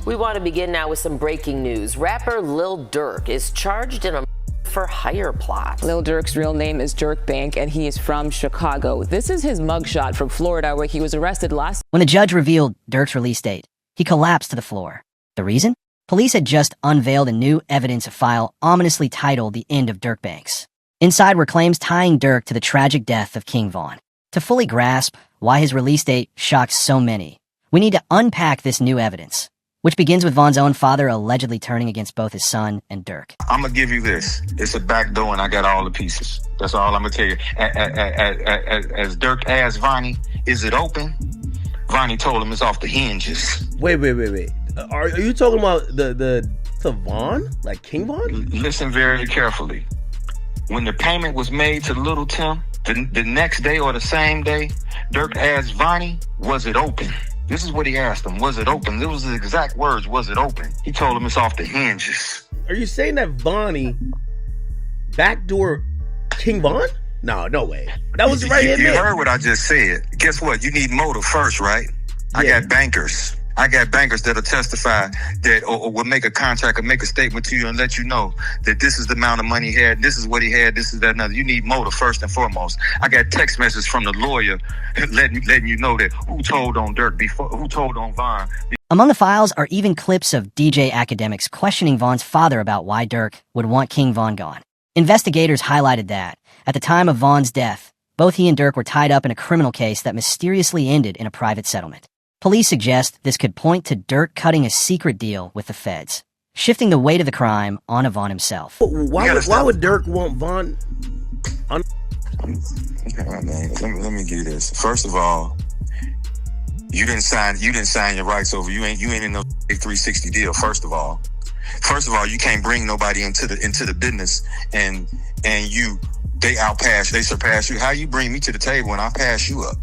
We want to begin now with some breaking news. Rapper Lil Durk is charged in a for hire plot. Lil Durk's real name is Dirk Bank, and he is from Chicago. This is his mugshot from Florida, where he was arrested last. When the judge revealed Durk's release date, he collapsed to the floor. The reason? Police had just unveiled a new evidence file ominously titled The End of Dirk Banks. Inside were claims tying Durk to the tragic death of King Von. To fully grasp why his release date shocked so many, we need to unpack this new evidence, which begins with Von's own father allegedly turning against both his son and Durk. I'm going to give you this. It's a back door, and I got all the pieces. That's all I'm going to tell you. As Durk asked Vonnie, is it open? Vonnie told him it's off the hinges. Wait. Are you talking about the Von? Like King Von? Listen very carefully. When the payment was made to Little Tim, the next day or the same day, Durk asked Vonnie, was it open? This is what he asked him. Was it open? This was the exact words. Was it open? He told him it's off the hinges. Are you saying that Vonnie backdoor King Von? No way. That was right here. You heard what I just said. Guess what? You need motive first, right? Yeah. I got bankers that'll testify that or will make a contract or make a statement to you and let you know that this is the amount of money he had, this is what he had, this is that, another. You need motive first and foremost. I got text messages from the lawyer letting you know that who told on Durk before, who told on Von. Among the files are even clips of DJ academics questioning Von's father about why Durk would want King Von gone. Investigators highlighted that, at the time of Von's death, both he and Durk were tied up in a criminal case that mysteriously ended in a private settlement. Police suggest this could point to Durk cutting a secret deal with the feds, shifting the weight of the crime onto Von himself. Why would Durk want Von? Let me give you this. First of all, you didn't sign your rights over. You ain't in no 360 deal. First of all, you can't bring nobody into the business and they surpass you. How you bring me to the table when I pass you up?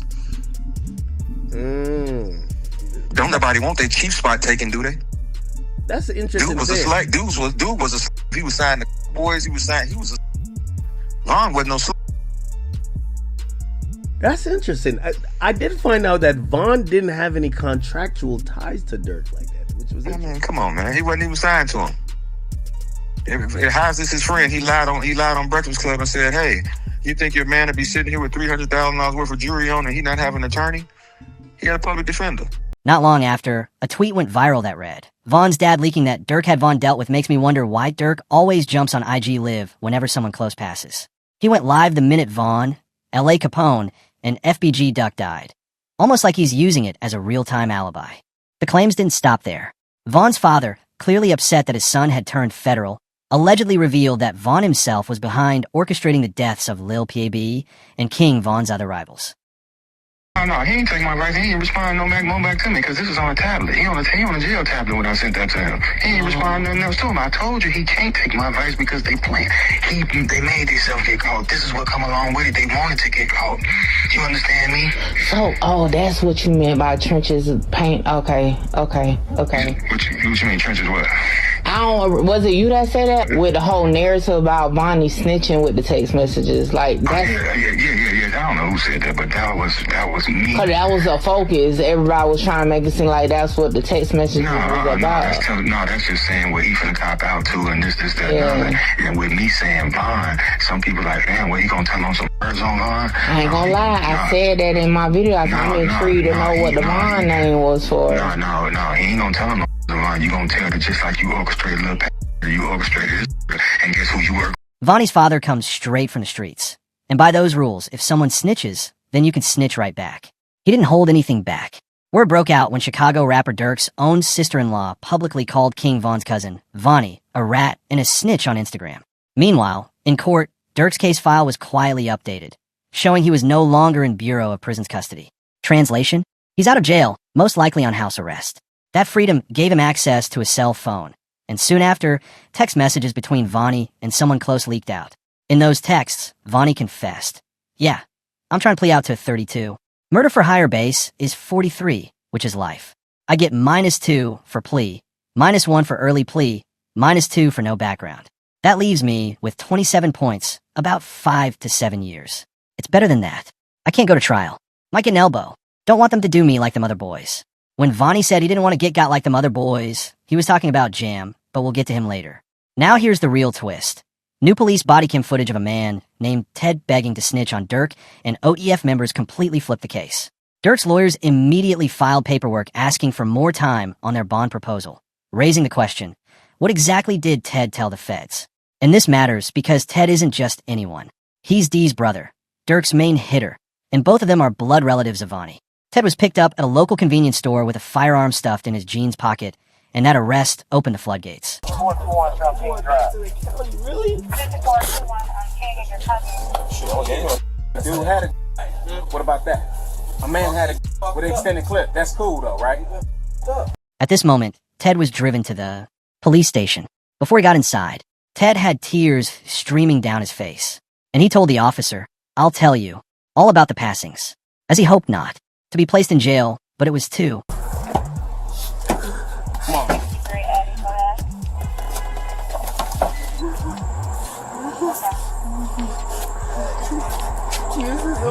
Don't nobody want their chief spot taken, do they? That's an interesting Dude was thing. a slack. He was signing the boys. He was Von wasn't no slack. That's interesting. I did find out that Von didn't have any contractual ties to Durk like that, which was interesting. I mean, come on, man. He wasn't even signed to him. How's this his friend? He lied on Breakfast Club and said, "Hey, you think your man would be sitting here with $300,000 worth of jewelry on and he not have an attorney? He had a public defender." Not long after, a tweet went viral that read, Von's dad leaking that Durk had Von dealt with makes me wonder why Durk always jumps on IG Live whenever someone close passes. He went live the minute Von, L.A. Capone, and FBG Duck died, almost like he's using it as a real-time alibi. The claims didn't stop there. Von's father, clearly upset that his son had turned federal, allegedly revealed that Von himself was behind orchestrating the deaths of Lil P.A.B. and King Von's other rivals. No, he ain't take my advice. He ain't respond no back to me because this is on a tablet. He on a jail tablet when I sent that to him. He ain't respond to nothing else to him. I told you he can't take my advice because they playing. They made themselves get caught. This is what come along with it. They wanted to get caught. You understand me? So, that's what you meant by trenches paint. Okay. What you mean trenches what? Was it you that said that? With the whole narrative about Vonnie snitching with the text messages, like that's. Yeah. I don't know who said that, but that was me. Cause that was a focus. Everybody was trying to make it seem like that's what the text messages was about. That's just saying what he finna cop out to and this, that, and other. And with me saying Von, some people like, damn, what he gonna tell on some words on Von? I ain't gonna lie, I said that in my video. I'm intrigued to know what the Von name was for. No, he ain't gonna tell him no Von. You gonna tell that just like you orchestrated Lil you orchestrated this, and guess who you were? Vonnie's father comes straight from the streets. And by those rules, if someone snitches, then you can snitch right back. He didn't hold anything back. Word broke out when Chicago rapper Durk's own sister-in-law publicly called King Von's cousin, Vonnie, a rat and a snitch on Instagram. Meanwhile, in court, Durk's case file was quietly updated, showing he was no longer in Bureau of Prisons custody. Translation? He's out of jail, most likely on house arrest. That freedom gave him access to a cell phone, and soon after, text messages between Vonnie and someone close leaked out. In those texts, Vonnie confessed. Yeah, I'm trying to plea out to 32. Murder for hire base is 43, which is life. I get -2 for plea, -1 for early plea, -2 for no background. That leaves me with 27 points, about 5 to 7 years. It's better than that. I can't go to trial. Might get an elbow. Don't want them to do me like them other boys. When Vonnie said he didn't want to got like them other boys, he was talking about Jam, but we'll get to him later. Now here's the real twist. New police body cam footage of a man named Ted begging to snitch on Durk, and OEF members completely flipped the case. Durk's lawyers immediately filed paperwork asking for more time on their bond proposal, raising the question, what exactly did Ted tell the feds? And this matters because Ted isn't just anyone. He's Dee's brother, Durk's main hitter, and both of them are blood relatives of Vonnie. Ted was picked up at a local convenience store with a firearm stuffed in his jeans pocket, and that arrest opened the floodgates. Really? Dude had a what about that? A man had a with an extended clip. That's cool though, right? At this moment, Ted was driven to the police station. Before he got inside, Ted had tears streaming down his face, and he told the officer, "I'll tell you all about the passings," as he hoped not to be placed in jail, but it was too. Come on.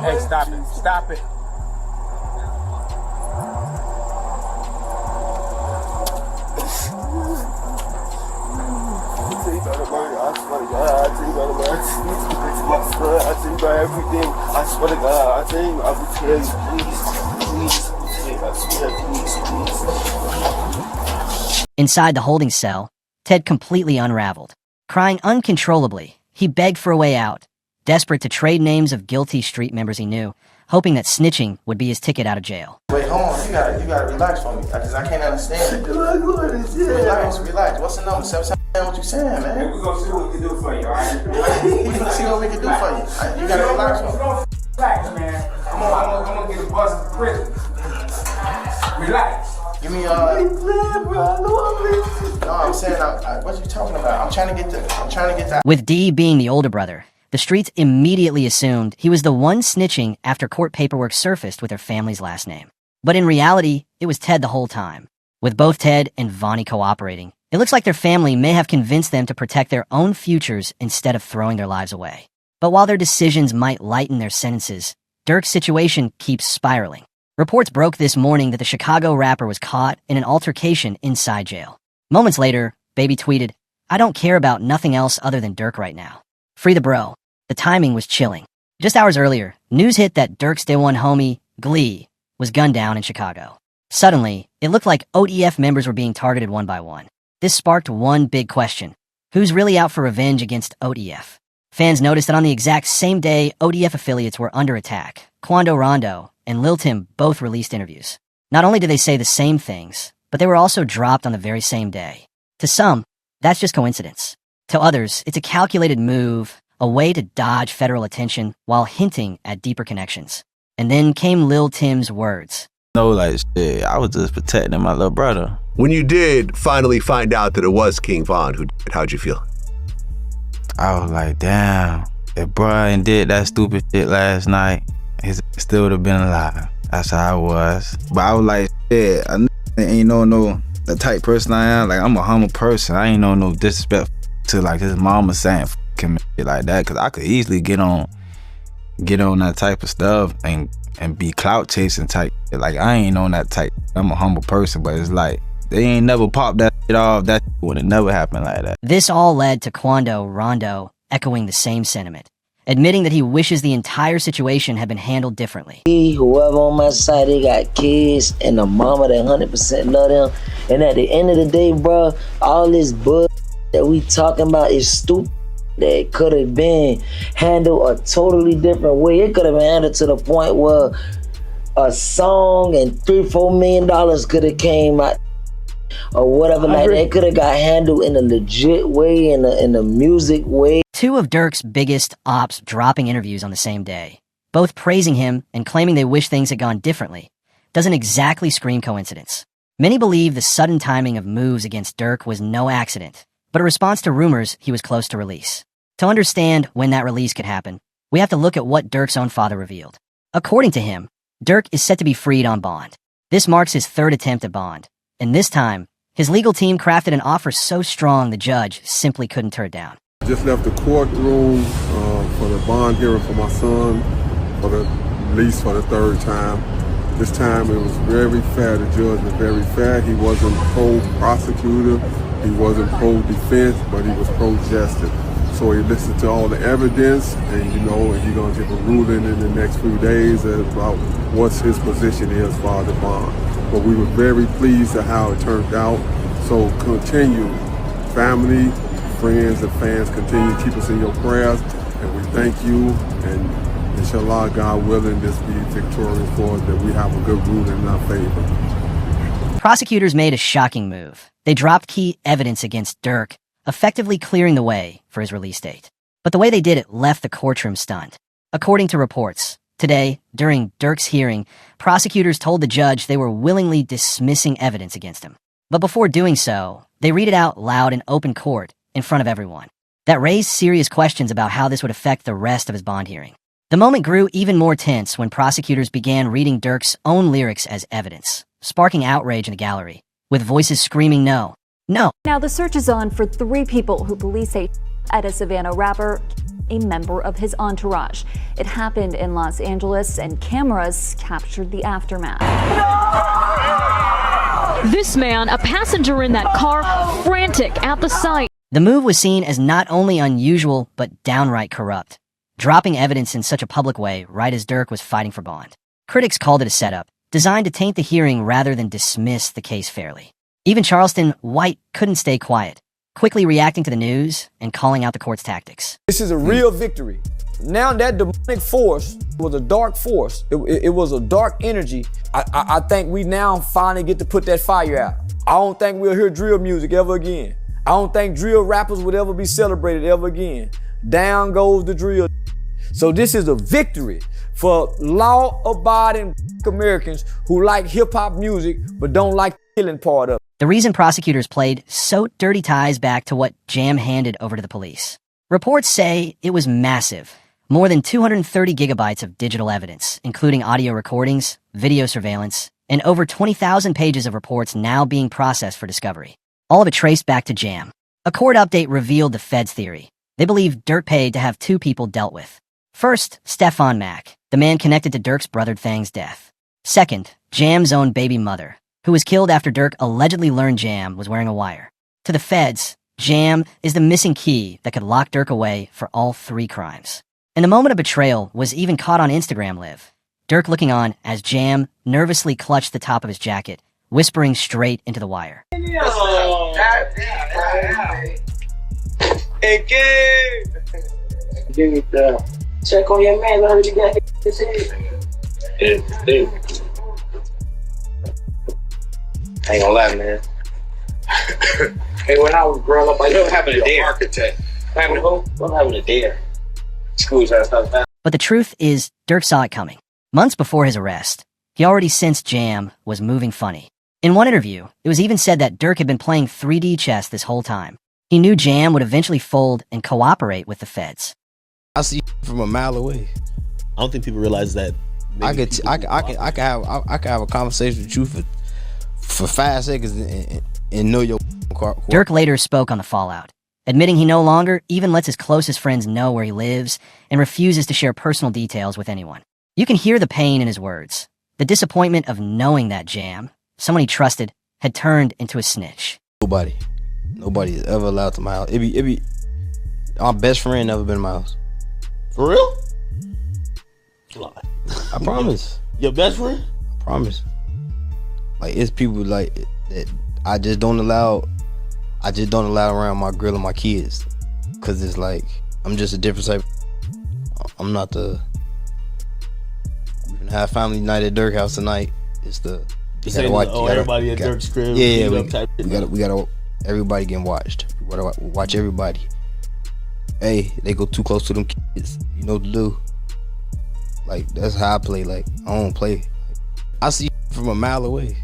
Hey, stop it. Stop it. Inside the holding cell, Ted completely unraveled. Crying uncontrollably, he begged for a way out, desperate to trade names of guilty street members he knew, hoping that snitching would be his ticket out of jail. Wait, hold on. You gotta relax for me, because I can't understand it. Relax. What's the number? 779, what you saying, man? We're gonna see what we can do for you, alright? We can see what we can do for you. You gotta relax for me. Relax, man. I'm gonna get a bus to prison. Relax. Give me, No, I'm saying, what you talking about? I'm trying to get that. With Dee being the older brother, the streets immediately assumed he was the one snitching after court paperwork surfaced with their family's last name. But in reality, it was Ted the whole time. With both Ted and Vonnie cooperating, it looks like their family may have convinced them to protect their own futures instead of throwing their lives away. But while their decisions might lighten their sentences, Durk's situation keeps spiraling. Reports broke this morning that the Chicago rapper was caught in an altercation inside jail. Moments later, Baby tweeted, "I don't care about nothing else other than Durk right now. Free the bro." The timing was chilling. Just hours earlier, news hit that Durk's Day One homie, Glee, was gunned down in Chicago. Suddenly, it looked like OEF members were being targeted one by one. This sparked one big question. Who's really out for revenge against ODF? Fans noticed that on the exact same day, ODF affiliates were under attack. Quando Rondo and Lil Tim both released interviews. Not only did they say the same things, but they were also dropped on the very same day. To some, that's just coincidence. To others, it's a calculated move, a way to dodge federal attention while hinting at deeper connections. And then came Lil Tim's words. No, like, shit, I was just protecting my little brother. When you did finally find out that it was King Von who did it, how'd you feel? I was like, damn, if Brian did that stupid shit last night, he still would have been alive. That's how I was. But I was like, shit, I ain't no the type person I am. Like, I'm a humble person. I ain't no disrespect to like his mama saying him shit like that, because I could easily get on that type of stuff and be clout chasing type. Like, I ain't on that type. I'm a humble person, but it's like they ain't never popped that shit off. That would have never happened like that. This all led to Quando Rondo echoing the same sentiment, admitting that he wishes the entire situation had been handled differently. Whoever on my side, they got kids and a mama that 100% love them. And at the end of the day, bro, all this bull that we talking about is stupid. That could have been handled a totally different way. It could have been handled to the point where a song and $3-4 million could have came out or whatever. Like, it could have got handled in a legit way, in a music way. Two of Durk's biggest ops dropping interviews on the same day, both praising him and claiming they wish things had gone differently, doesn't exactly scream coincidence. Many believe the sudden timing of moves against Durk was no accident, but a response to rumors he was close to release. To understand when that release could happen, we have to look at what Durk's own father revealed. According to him, Durk is set to be freed on bond. This marks his third attempt at bond, and this time, his legal team crafted an offer so strong the judge simply couldn't turn it down. Just left the courtroom for the bond hearing for my son for the release for the third time. This time it was very fair. The judge was very fair. He wasn't pro-prosecutor, he wasn't pro-defense, but he was pro-justice. So he listened to all the evidence, and he's going to give a ruling in the next few days about what his position is for the bond. But we were very pleased at how it turned out. So continue, family, friends, and fans, continue to keep us in your prayers, and we thank you. And inshallah, God willing, this be victorious for us, that we have a good ruling in our favor. Prosecutors made a shocking move. They dropped key evidence against Durk, effectively clearing the way for his release date. But the way they did it left the courtroom stunned. According to reports, today, during Durk's hearing, prosecutors told the judge they were willingly dismissing evidence against him. But before doing so, they read it out loud in open court in front of everyone. That raised serious questions about how this would affect the rest of his bond hearing. The moment grew even more tense when prosecutors began reading Durk's own lyrics as evidence, sparking outrage in the gallery, with voices screaming no. No. Now the search is on for 3 people who police say at a Savannah rapper, a member of his entourage. It happened in Los Angeles and cameras captured the aftermath. This man, a passenger in that car, frantic at the sight. The move was seen as not only unusual, but downright corrupt, dropping evidence in such a public way right as Durk was fighting for bond. Critics called it a setup, designed to taint the hearing rather than dismiss the case fairly. Even Charleston White couldn't stay quiet, quickly reacting to the news and calling out the court's tactics. This is a real victory. Now that demonic force was a dark force. It was a dark energy. I think we now finally get to put that fire out. I don't think we'll hear drill music ever again. I don't think drill rappers would ever be celebrated ever again. Down goes the drill. So this is a victory for law-abiding Americans who like hip-hop music but don't like the killing part of it. The reason prosecutors played so dirty ties back to what Jam handed over to the police. Reports say it was massive. More than 230 gigabytes of digital evidence, including audio recordings, video surveillance, and over 20,000 pages of reports now being processed for discovery. All of it traced back to Jam. A court update revealed the Fed's theory. They believe Durk paid to have 2 people dealt with. First, Stefan Mack, the man connected to Durk's brother Thang's death. Second, Jam's own baby mother, who was killed after Durk allegedly learned Jam was wearing a wire. To the feds, Jam is the missing key that could lock Durk away for all 3 crimes. And the moment of betrayal was even caught on Instagram Live. Durk looking on as Jam nervously clutched the top of his jacket, whispering straight into the wire. Check on your man, I heard you got his head. I ain't gonna lie, man. Hey, when I was growing up, I don't have a dare. Architect. Having who? I'm having a dare. Schools and stuff. But the truth is, Durk saw it coming. Months before his arrest, he already sensed Jam was moving funny. In one interview, it was even said that Durk had been playing 3D chess this whole time. He knew Jam would eventually fold and cooperate with the feds. I see from a mile away. I don't think people realize that. I could have a conversation with you for 5 seconds and know your car. Durk later spoke on the fallout, admitting he no longer even lets his closest friends know where he lives and refuses to share personal details with anyone. You can hear the pain in his words, the disappointment of knowing that Jam, someone he trusted, had turned into a snitch. Nobody is ever allowed to my house. It be our best friend never been in my house. For real? I promise. Your best friend? I promise. Like, it's people like that I just don't allow around my girl and my kids, cause it's like I'm just a different type. I'm not the. We can have family night at Durk house tonight. It's the. You gotta watch. Everybody at Durk's crib. Yeah, we gotta. Everybody getting watched. We gotta watch everybody. Hey, they go too close to them kids. You know what to do. Like, that's how I play. Like, I don't play. I see from a mile away.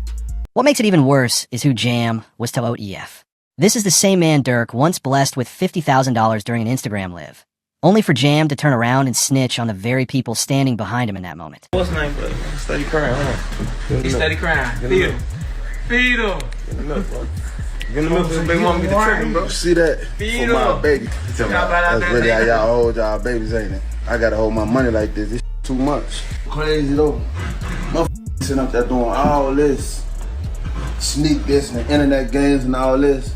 What makes it even worse is who Jam was to OEF. This is the same man Durk once blessed with $50,000 during an Instagram Live, only for Jam to turn around and snitch on the very people standing behind him in that moment. What's his name, brother? Steady crying, huh? He's steady crying. Feed him. Feed him. Get him up, bro. Get him up, so baby mama get the trigger, bro. You see that? Feed for my him. baby. That's really how y'all hold y'all babies, ain't it? I gotta hold my money like this. It's too much. Crazy though. My sitting up there doing all this, sneak this and internet games and all this.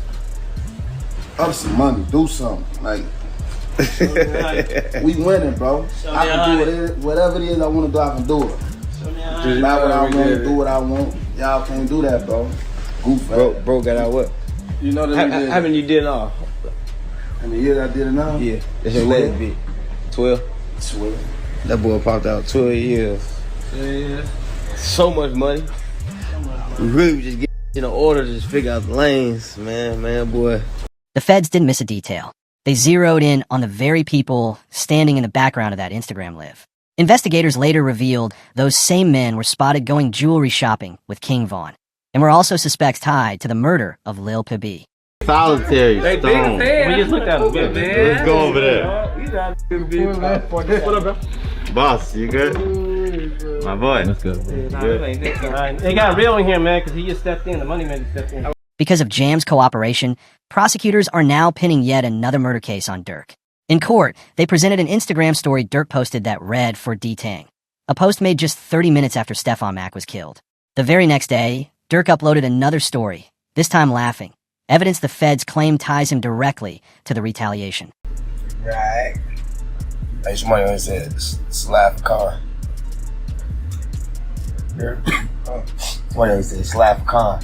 Up some money, do something. Like, we winning, bro. I can do whatever it is I want to do, I can do it. Buy what I want, do what I want. Y'all can't do that, bro. Goof. Bro got out what? You know that how many you did now? How many years I did it now? Yeah. That's your latest bit. 12? 12. That boy popped out 12 years. Yeah. So much money. We really was just getting in order to just figure out the lanes, man, boy. The feds didn't miss a detail. They zeroed in on the very people standing in the background of that Instagram live. Investigators later revealed those same men were spotted going jewelry shopping with King Von, and were also suspects tied to the murder of Lil Pib. Solitary stone. We just looked at him. Let's go over there. What up, bro? Boss, you good? My boy. Let's go. They got real in here, man, because he just stepped in. The money man just stepped in. Because of Jam's cooperation, prosecutors are now pinning yet another murder case on Durk. In court, they presented an Instagram story Durk posted that read for detang, a post made just 30 minutes after Stefan Mack was killed. The very next day, Durk uploaded another story, this time laughing, evidence the feds claim ties him directly to the retaliation. Right. Hey, somebody always said, slap car. Somebody always said, slap car.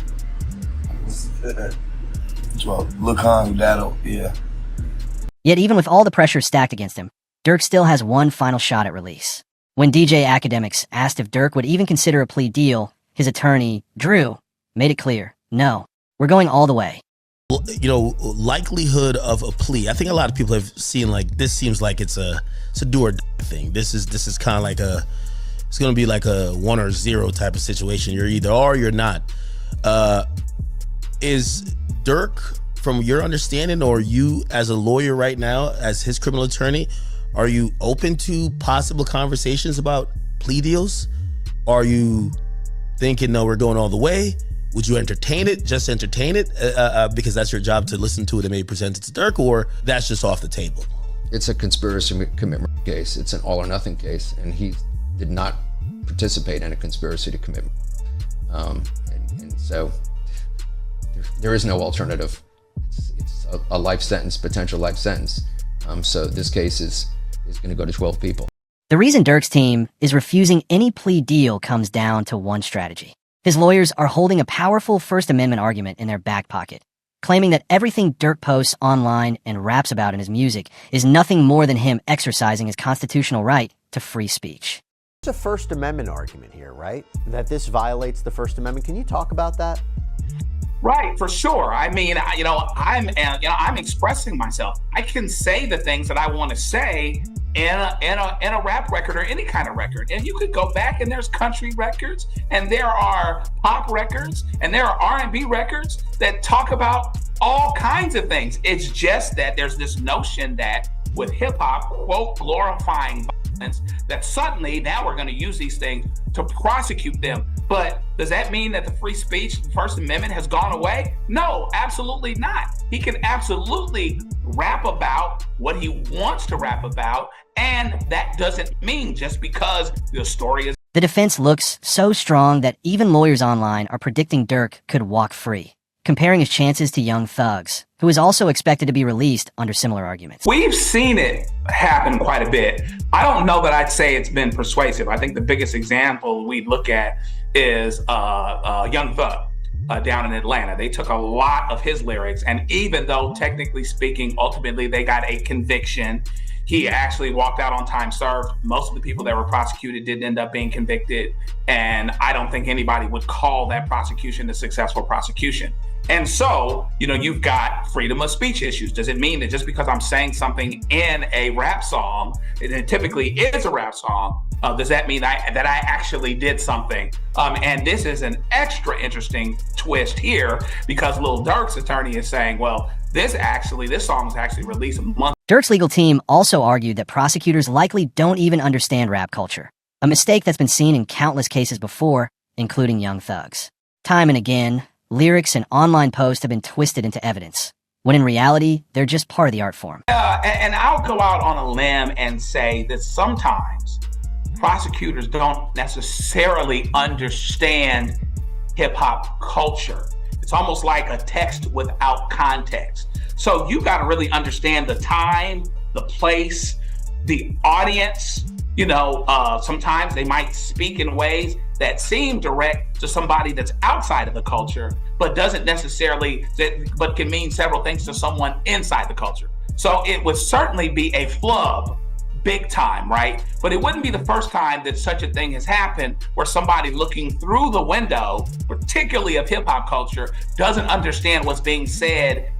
Well, look on that'll, yeah. Yet even with all the pressure stacked against him, Durk still has one final shot at release. When DJ Academics asked if Durk would even consider a plea deal, his attorney, Drew, made it clear, no, we're going all the way. You know, likelihood of a plea. I think a lot of people have seen like this seems like it's a do or die thing. This is kind of like it's going to be like a 1 or 0 type of situation. You're either are or you're not. Is Durk, from your understanding, or you as a lawyer right now, as his criminal attorney, are you open to possible conversations about plea deals? Are you thinking, no, we're going all the way? Would you entertain it, just entertain it, because that's your job to listen to it and maybe present it to Durk, or that's just off the table? It's a conspiracy commitment case. It's an all or nothing case, and he did not participate in a conspiracy to commit. And so there is no alternative. It's a life sentence, potential life sentence. So this case is going to go to 12 people. The reason Durk's team is refusing any plea deal comes down to one strategy. His lawyers are holding a powerful First Amendment argument in their back pocket, claiming that everything Durk posts online and raps about in his music is nothing more than him exercising his constitutional right to free speech. There's a First Amendment argument here, right? That this violates the First Amendment. Can you talk about that? Right, for sure. I mean, I'm expressing myself. I can say the things that I want to say in a rap record or any kind of record. And you could go back and there's country records and there are pop records and there are R&B records that talk about all kinds of things. It's just that there's this notion that with hip hop, quote, glorifying violence, that suddenly now we're going to use these things to prosecute them. But does that mean that the free speech, First Amendment has gone away? No, absolutely not. He can absolutely rap about what he wants to rap about. And that doesn't mean just because the story is. The defense looks so strong that even lawyers online are predicting Durk could walk free, comparing his chances to Young Thug's, who is also expected to be released under similar arguments. We've seen it happen quite a bit. I don't know that I'd say it's been persuasive. I think the biggest example we look at is Young Thug down in Atlanta. They took a lot of his lyrics, and even though technically speaking, ultimately they got a conviction, he actually walked out on time served. Most of the people that were prosecuted didn't end up being convicted, and I don't think anybody would call that prosecution a successful prosecution. And so, you've got freedom of speech issues. Does it mean that just because I'm saying something in a rap song, and it typically is a rap song, does that mean that I actually did something? And this is an extra interesting twist here because Lil Durk's attorney is saying, well, this song was actually released a month. Durk's legal team also argued that prosecutors likely don't even understand rap culture, a mistake that's been seen in countless cases before, including Young Thug's. Time and again, lyrics and online posts have been twisted into evidence, when in reality, they're just part of the art form. And I'll go out on a limb and say that sometimes prosecutors don't necessarily understand hip hop culture. It's almost like a text without context. So you got to really understand the time, the place, the audience. You know, sometimes they might speak in ways that seem direct to somebody that's outside of the culture, but doesn't necessarily, but can mean several things to someone inside the culture. So it would certainly be a flub, big time, right? But it wouldn't be the first time that such a thing has happened where somebody looking through the window, particularly of hip hop culture, doesn't understand what's being said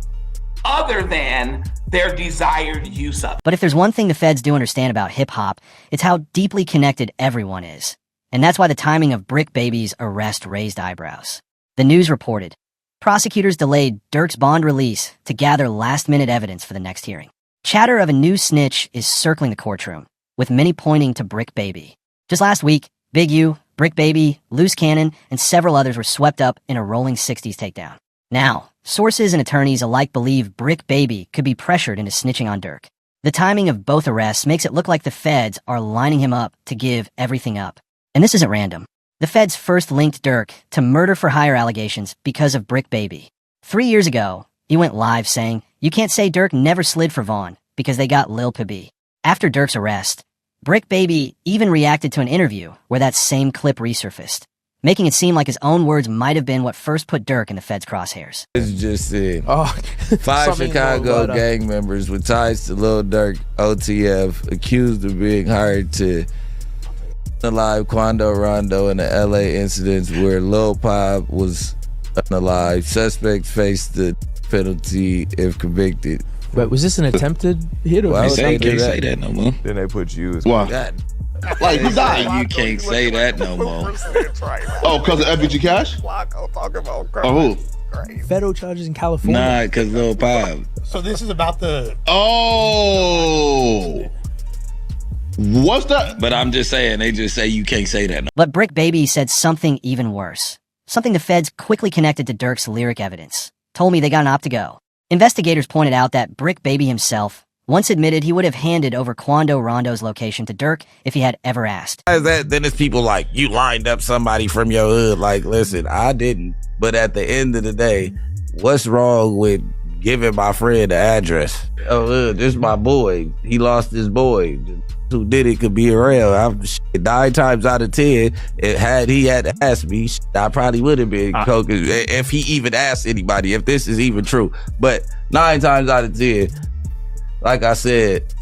other than their desired use of it. But if there's one thing the feds do understand about hip-hop, it's how deeply connected everyone is. And that's why the timing of Brick Baby's arrest raised eyebrows. The news reported, prosecutors delayed Durk's bond release to gather last-minute evidence for the next hearing. Chatter of a new snitch is circling the courtroom, with many pointing to Brick Baby. Just last week, Big U, Brick Baby, Loose Cannon, and several others were swept up in a rolling 60s takedown. Now, sources and attorneys alike believe Brick Baby could be pressured into snitching on Durk. The timing of both arrests makes it look like the feds are lining him up to give everything up. And this isn't random. The feds first linked Durk to murder-for-hire allegations because of Brick Baby. 3 years ago, he went live saying, "You can't say Durk never slid for Vaughn because they got Lil Pb." After Durk's arrest, Brick Baby even reacted to an interview where that same clip resurfaced, making it seem like his own words might have been what first put Durk in the feds' crosshairs. It's just said, 5 Chicago gang members with ties to Lil Durk OTF accused of being hired to alive Quando Rondo in the LA incidents where Lil Pop was unalive. Suspects face the penalty if convicted. But was this an attempted hit? Or Well, they can't say that no more. Then they put you as Why? Like, who died? You can't say that no more. Oh, because of FBG Cash? Oh, who? Federal charges in California. Nah, because Lil Pop. So this is about the... Oh! What's that? But I'm just saying, they just say you can't say that no. But Brick Baby said something even worse. Something the feds quickly connected to Durk's lyric evidence. Told me they got an op to go. Investigators pointed out that Brick Baby himself once admitted he would have handed over Quando Rondo's location to Durk if he had ever asked. Then it's people like, you lined up somebody from your hood. Like, listen, I didn't. But at the end of the day, what's wrong with giving my friend the address? Oh, this is my boy. He lost his boy. Who did it could be around. 9 times out of 10, had he had asked me, I probably would have been if he even asked anybody, if this is even true. But 9 times out of 10, like I said,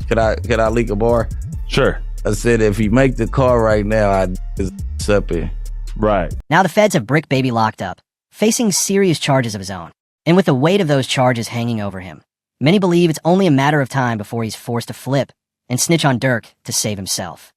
can I leak a bar? Sure. I said if he make the call right now, I'd something. Right. Now the feds have Brick Baby locked up, facing serious charges of his own. And with the weight of those charges hanging over him, many believe it's only a matter of time before he's forced to flip and snitch on Durk to save himself.